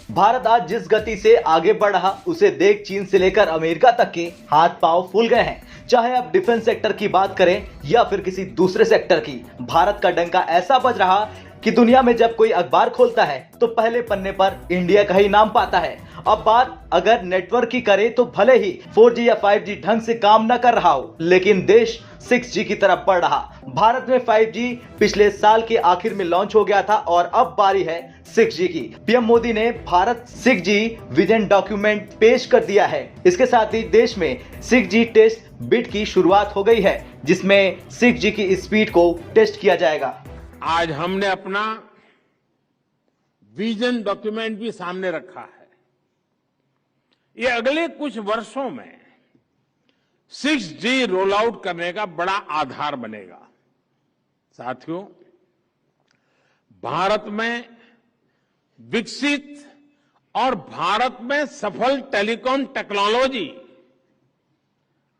भारत आज जिस गति से आगे बढ़ रहा उसे देख चीन से लेकर अमेरिका तक के हाथ पांव फूल गए हैं। चाहे आप डिफेंस सेक्टर की बात करें या फिर किसी दूसरे सेक्टर की, भारत का डंका ऐसा बज रहा कि दुनिया में जब कोई अखबार खोलता है तो पहले पन्ने पर इंडिया का ही नाम पाता है। अब बात अगर नेटवर्क की करें तो भले ही 4G या 5G ढंग से काम न कर रहा हो, लेकिन देश 6G की तरफ बढ़ रहा। भारत में 5G पिछले साल के आखिर में लॉन्च हो गया था और अब बारी है 6G की। पीएम मोदी ने भारत 6G विजन डॉक्यूमेंट पेश कर दिया है। इसके साथ ही देश में 6G टेस्ट बिट की शुरुआत हो गई है, जिसमें 6G की स्पीड को टेस्ट किया जाएगा। आज हमने अपना विजन डॉक्यूमेंट भी सामने रखा है। ये अगले कुछ वर्षों में 6G रोल आउट करने का बड़ा आधार बनेगा। साथियों, भारत में विकसित और भारत में सफल टेलीकॉम टेक्नोलॉजी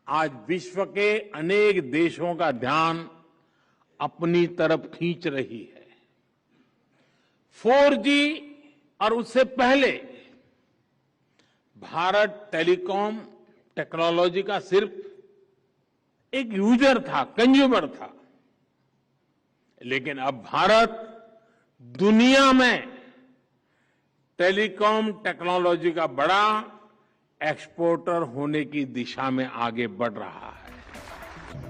आज विश्व के अनेक देशों का ध्यान अपनी तरफ खींच रही है। 4G और उससे पहले भारत टेलीकॉम टेक्नोलॉजी का सिर्फ एक यूजर था, कंज्यूमर था, लेकिन अब भारत दुनिया में टेलीकॉम टेक्नोलॉजी का बड़ा एक्सपोर्टर होने की दिशा में आगे बढ़ रहा है।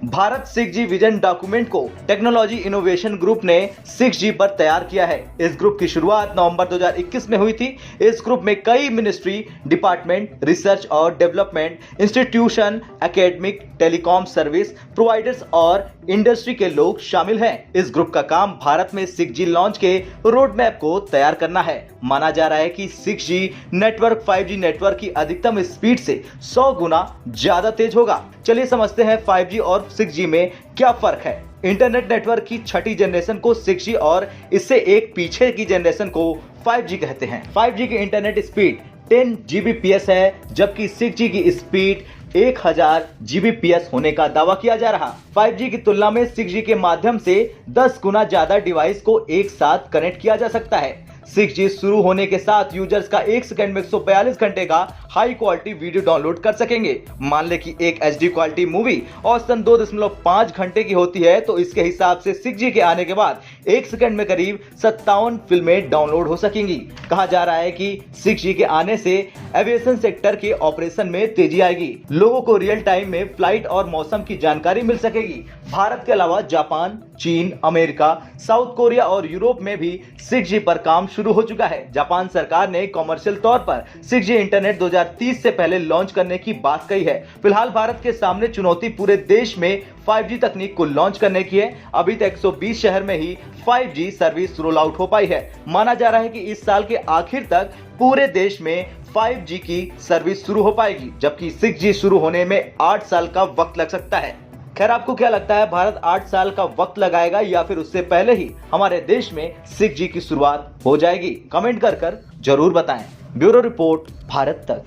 भारत 6G विजन डॉक्यूमेंट को टेक्नोलॉजी इनोवेशन ग्रुप ने 6G पर तैयार किया है। इस ग्रुप की शुरुआत नवंबर 2021 में हुई थी। इस ग्रुप में कई मिनिस्ट्री, डिपार्टमेंट, रिसर्च और development, institution, academic, telecom service providers और इंडस्ट्री के लोग शामिल हैं। इस ग्रुप का काम भारत में 6G लॉन्च के रोड मैप को तैयार करना है। माना जा रहा है कि 6G नेटवर्क 5G नेटवर्क की अधिकतम स्पीड से 100 गुना ज्यादा तेज होगा। चलिए समझते हैं 5G और 6G में क्या फर्क है। इंटरनेट नेटवर्क की छठी जनरेशन को 6G और इससे एक पीछे की जनरेशन को 5G कहते हैं। 5G की इंटरनेट स्पीड 10 Gbps है, जबकि 6G की स्पीड 1000 Gbps होने का दावा किया जा रहा। 5G की तुलना में 6G के माध्यम से 10 गुना ज्यादा डिवाइस को एक साथ कनेक्ट किया जा सकता है। 6G शुरू होने के साथ यूजर्स का 1 सेकंड में 142 घंटे का हाई क्वालिटी वीडियो डाउनलोड कर सकेंगे। मान ले कि एक HD क्वालिटी मूवी औसतन 2.5 घंटे की होती है, तो इसके हिसाब से 6G के आने के बाद 1 सेकंड में करीब 57 फिल्में डाउनलोड हो सकेंगी। कहा जा रहा है कि 6G के आने से एविएशन सेक्टर के ऑपरेशन में तेजी आएगी। लोगों को रियल टाइम में फ्लाइट और मौसम की जानकारी मिल सकेगी। भारत के अलावा जापान, चीन, अमेरिका, साउथ कोरिया और यूरोप में भी 6G पर काम शुरू हो चुका है। जापान सरकार ने कमर्शियल तौर पर 6G इंटरनेट 2030 से पहले लॉन्च करने की बात कही है। फिलहाल भारत के सामने चुनौती पूरे देश में 5G तकनीक को लॉन्च करने की है। अभी तक 120 शहर में ही 5G सर्विस रोल आउट हो पाई है। माना जा रहा है कि इस साल के आखिर तक पूरे देश में 5G की सर्विस शुरू हो पाएगी, जबकि 6G शुरू होने में 8 साल का वक्त लग सकता है। खैर, आपको क्या लगता है, भारत 8 साल का वक्त लगाएगा या फिर उससे पहले ही हमारे देश में 6G की शुरुआत हो जाएगी? कमेंट कर जरूर बताएं। ब्यूरो रिपोर्ट, भारत तक।